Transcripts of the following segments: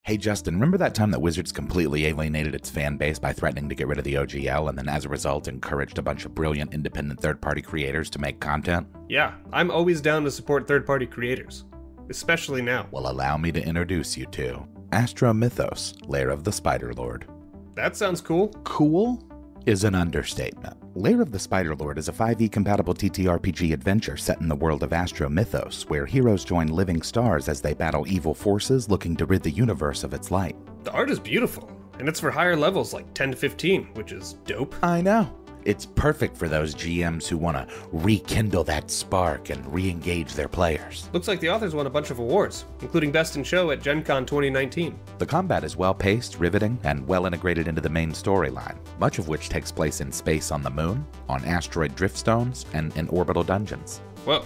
Hey Justin, remember that time that Wizards completely alienated its fan base by threatening to get rid of the OGL and then as a result encouraged a bunch of brilliant independent third-party creators to make content? Yeah, I'm always down to support third-party creators. Especially now. Well, allow me to introduce you to Astro Mythos, Lair of the Spider-Lord. That sounds cool. Cool is an understatement. Lair of the Spider-Lord is a 5e-compatible TTRPG adventure set in the world of Astro Mythos, where heroes join living stars as they battle evil forces looking to rid the universe of its light. The art is beautiful, and it's for higher levels like 10 to 15, which is dope. I know. It's perfect for those GMs who want to rekindle that spark and re-engage their players. Looks like the authors won a bunch of awards, including Best in Show at Gen Con 2019. The combat is well-paced, riveting, and well integrated into the main storyline, much of which takes place in space on the moon, on asteroid driftstones, and in orbital dungeons. Whoa,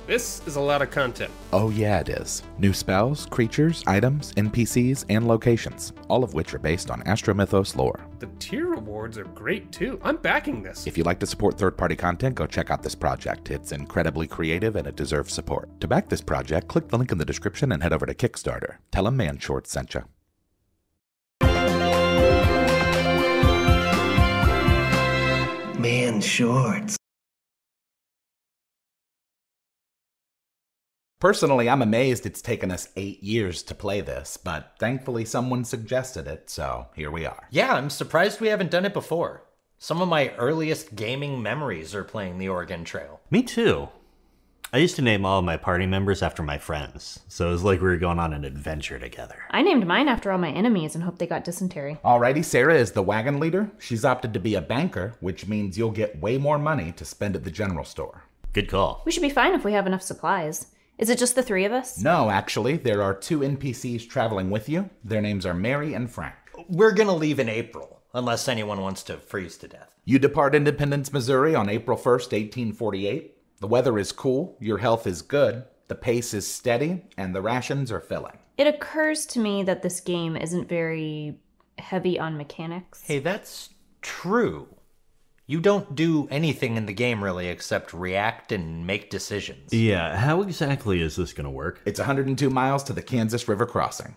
this is a lot of content. Oh yeah, it is. New spells, creatures, items, NPCs, and locations, all of which are based on Astro Mythos lore. The tier rewards are great too. I'm backing this. If you'd like to support third-party content, go check out this project. It's incredibly creative and it deserves support. To back this project, click the link in the description and head over to Kickstarter. Tell them Man Shorts sent you. Man Shorts. Personally, I'm amazed it's taken us 8 years to play this, but thankfully someone suggested it, so here we are. Yeah, I'm surprised we haven't done it before. Some of my earliest gaming memories are playing the Oregon Trail. Me too. I used to name all of my party members after my friends, so it was like we were going on an adventure together. I named mine after all my enemies and hoped they got dysentery. Alrighty, Sarah is the wagon leader. She's opted to be a banker, which means you'll get way more money to spend at the general store. Good call. We should be fine if we have enough supplies. Is it just the three of us? No, actually, there are 2 NPCs traveling with you. Their names are Mary and Frank. We're gonna leave in April, unless anyone wants to freeze to death. You depart Independence, Missouri on April 1st, 1848. The weather is cool, your health is good, the pace is steady, and the rations are filling. It occurs to me that this game isn't very heavy on mechanics. Hey, that's true. You don't do anything in the game really except react and make decisions. Yeah, how exactly is this gonna work? It's 102 miles to the Kansas River crossing.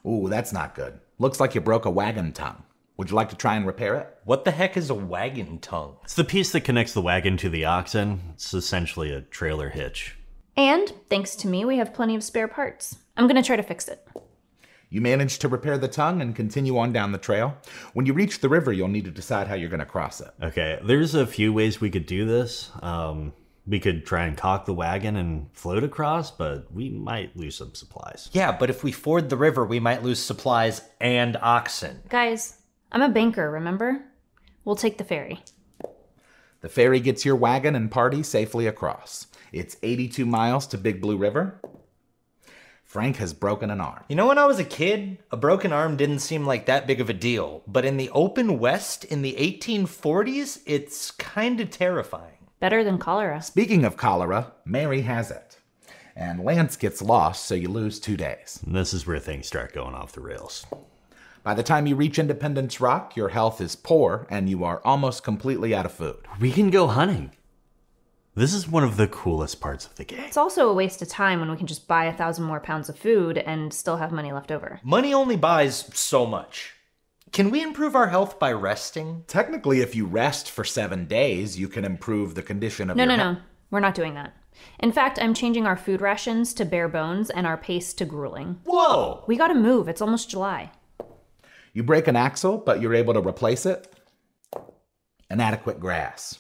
Ooh, that's not good. Looks like you broke a wagon tongue. Would you like to try and repair it? What the heck is a wagon tongue? It's the piece that connects the wagon to the oxen. It's essentially a trailer hitch. And, thanks to me, we have plenty of spare parts. I'm gonna try to fix it. You manage to repair the tongue and continue on down the trail. When you reach the river, you'll need to decide how you're going to cross it. Okay, there's a few ways we could do this. We could try and caulk the wagon and float across, but we might lose some supplies. Yeah, but if we ford the river, we might lose supplies and oxen. Guys, I'm a banker, remember? We'll take the ferry. The ferry gets your wagon and party safely across. It's 82 miles to Big Blue River. Frank has broken an arm. You know, when I was a kid, a broken arm didn't seem like that big of a deal. But in the open West in the 1840s, it's kind of terrifying. Better than cholera. Speaking of cholera, Mary has it. And Lance gets lost, so you lose 2 days. And this is where things start going off the rails. By the time you reach Independence Rock, your health is poor, and you are almost completely out of food. We can go hunting. This is one of the coolest parts of the game. It's also a waste of time when we can just buy 1,000 more pounds of food and still have money left over. Money only buys so much. Can we improve our health by resting? Technically, if you rest for 7 days, you can improve the condition of your health. No. We're not doing that. In fact, I'm changing our food rations to bare bones and our pace to grueling. Whoa! We gotta move. It's almost July. You break an axle, but you're able to replace it. Inadequate grass.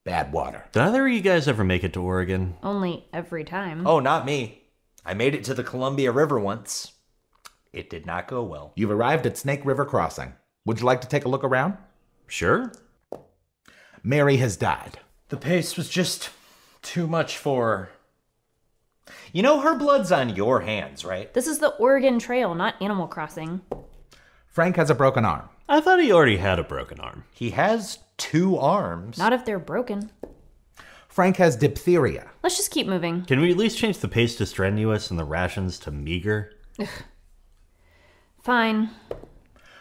Bad water. Did either of you guys ever make it to Oregon? Only every time. Oh, not me. I made it to the Columbia River once. It did not go well. You've arrived at Snake River Crossing. Would you like to take a look around? Sure. Mary has died. The pace was just too much for... You know, her blood's on your hands, right? This is the Oregon Trail, not Animal Crossing. Frank has a broken arm. I thought he already had a broken arm. He has 2 arms. Not if they're broken. Frank has diphtheria. Let's just keep moving. Can we at least change the pace to strenuous and the rations to meager? Fine.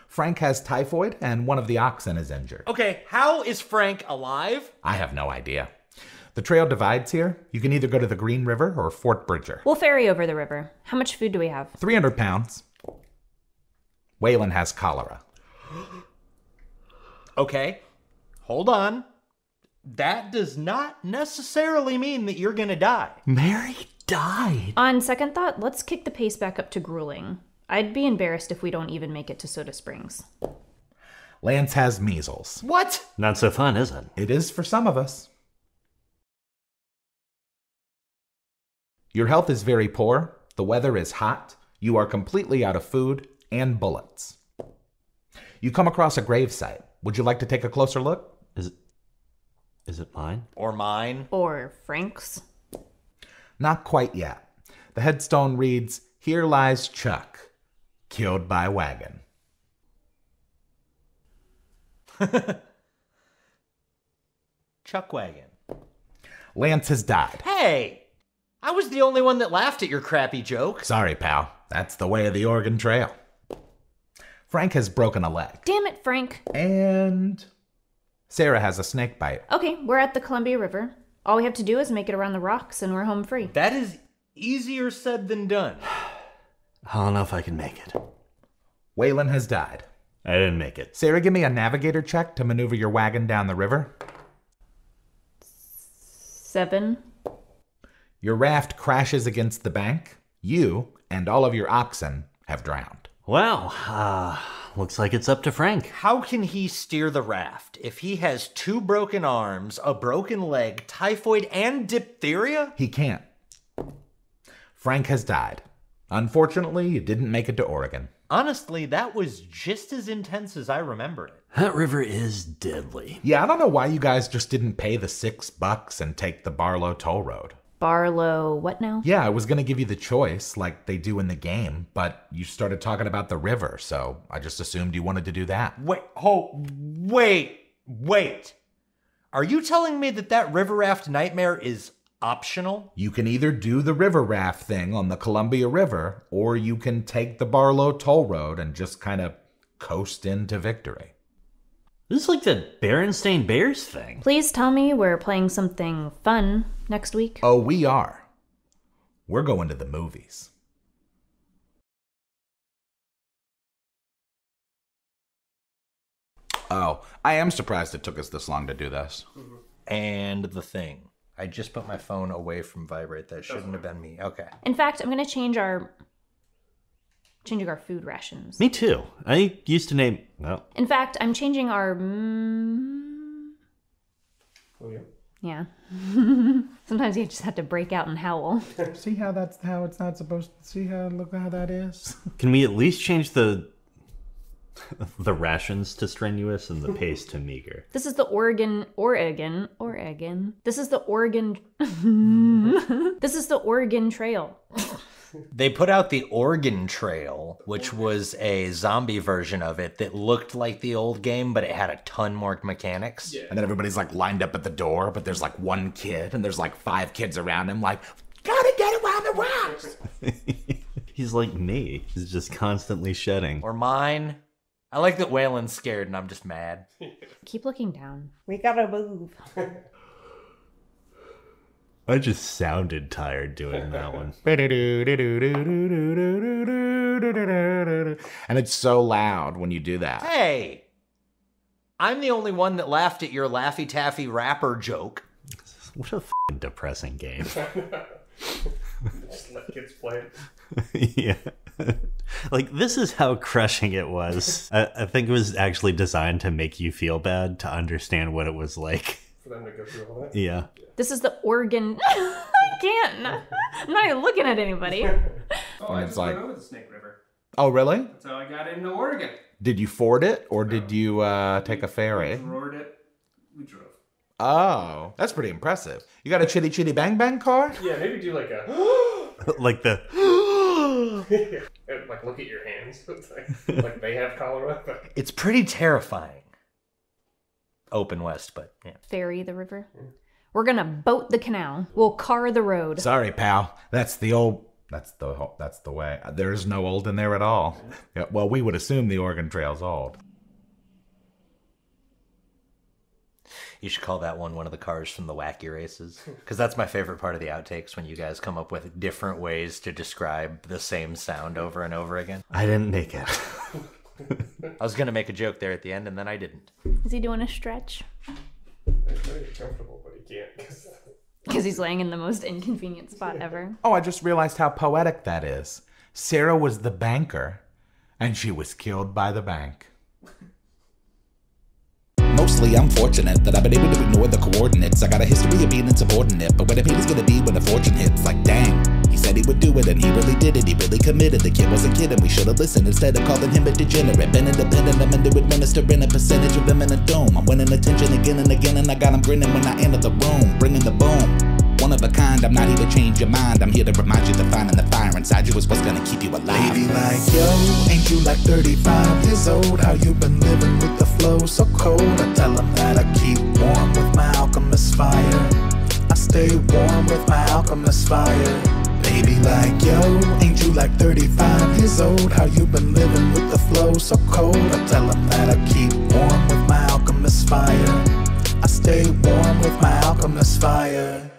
Frank has typhoid, and one of the oxen is injured. Okay, how is Frank alive? I have no idea. The trail divides here. You can either go to the Green River or Fort Bridger. We'll ferry over the river. How much food do we have? 300 pounds. Waylon has cholera. Okay, hold on. That does not necessarily mean that you're gonna die. Mary died. On second thought, let's kick the pace back up to grueling. I'd be embarrassed if we don't even make it to Soda Springs. Lance has measles. What? Not so fun, is it? It is for some of us. Your health is very poor. The weather is hot. You are completely out of food and bullets. You come across a gravesite. Would you like to take a closer look? Is it mine? Or mine? Or Frank's. Not quite yet. The headstone reads, "Here lies Chuck, killed by wagon." Chuck wagon. Lance has died. Hey! I was the only one that laughed at your crappy joke. Sorry, pal. That's the way of the Oregon Trail. Frank has broken a leg. Damn it, Frank. And Sarah has a snake bite. Okay, we're at the Columbia River. All we have to do is make it around the rocks and we're home free. That is easier said than done. I don't know if I can make it. Waylon has died. I didn't make it. Sarah, give me a navigator check to maneuver your wagon down the river. 7. Your raft crashes against the bank. You and all of your oxen have drowned. Well, looks like it's up to Frank. How can he steer the raft if he has 2 broken arms, a broken leg, typhoid, and diphtheria? He can't. Frank has died. Unfortunately, you didn't make it to Oregon. Honestly, that was just as intense as I remember it. That river is deadly. Yeah, I don't know why you guys just didn't pay the $6 and take the Barlow Toll Road. Barlow, what now? Yeah, I was going to give you the choice like they do in the game, but you started talking about the river, so I just assumed you wanted to do that. Wait. Are you telling me that river raft nightmare is optional? You can either do the river raft thing on the Columbia River, or you can take the Barlow Toll Road and just kind of coast into victory. This is like the Berenstain Bears thing. Please tell me we're playing something fun next week. Oh, we are. We're going to the movies. Oh, I am surprised it took us this long to do this. And the thing. I just put my phone away from vibrate. That shouldn't have been me. Okay. In fact, I'm gonna changing our food rations. Me too. I used to name... Well, In fact, I'm changing our Oh, yeah? Yeah. Sometimes you just have to break out and howl. See how that's how it's not supposed to see how look how that is? can we at least change the rations to strenuous and the pace to meager? This is the Oregon. This is the Oregon. This is the Oregon Trail. They put out the Oregon Trail, which was a zombie version of it that looked like the old game, but it had a ton more mechanics. Yeah. And then everybody's like lined up at the door, but there's like one kid and there's like 5 kids around him like, gotta get around the rocks. He's like me. He's just constantly shedding. Or mine. I like that Waylon's scared and I'm just mad. Keep looking down. We gotta move. I just sounded tired doing that one. And it's so loud when you do that. Hey! I'm the only one that laughed at your Laffy Taffy rapper joke. What a f***ing depressing game. Just let kids play it. Yeah. Like, this is how crushing it was. I think it was actually designed to make you feel bad, to understand what it was like. For them to go through all that. Yeah. This is the Oregon. I can't. I'm not even looking at anybody. Oh, I it's just like- went over the Snake River. Oh, really? That's how I got into Oregon. Did you ford it or did you take a ferry? Roared it. We drove. Oh, that's pretty impressive. You got a chitty chitty bang bang car? Yeah, maybe do like a... Like the... And, like, look at your hands. It's like they have cholera. But... It's pretty terrifying. Open West, but yeah. Ferry the river. We're gonna boat the canal. We'll car the road. Sorry, pal. That's the way. There's no old in there at all. Yeah, well, we would assume the Oregon Trail's old. You should call that one of the cars from the Wacky Races. Because that's my favorite part of the outtakes, when you guys come up with different ways to describe the same sound over and over again. I didn't make it. I was going to make a joke there at the end, and then I didn't. Is he doing a stretch? It's very comfortable, but he can't. Because he's laying in the most inconvenient spot ever. Oh, I just realized how poetic that is. Sarah was the banker, and she was killed by the bank. Mostly I'm fortunate that I've been able to ignore the coordinates. I got a history of being insubordinate, but where the pain is gonna be when the fortune hits. Like dang, he said he would do it and he really did it. He really committed. The kid wasn't kidding, we should have listened instead of calling him a degenerate. Been independent, I'm into administering a percentage of him in a dome. I'm winning attention again and again, and I got him grinning when I enter the room, bringing the boom. One of a kind, I'm not here to change your mind. I'm here to remind you the finding the fire inside you is what's gonna keep you alive. Baby like yo, ain't you like 35 years old? How you been living with the flow so cold? I tell them that I keep warm with my alchemist fire. I stay warm with my alchemist fire. Baby like yo, ain't you like 35 years old? How you been living with the flow so cold? I tell them that I keep warm with my alchemist fire. I stay warm with my alchemist fire.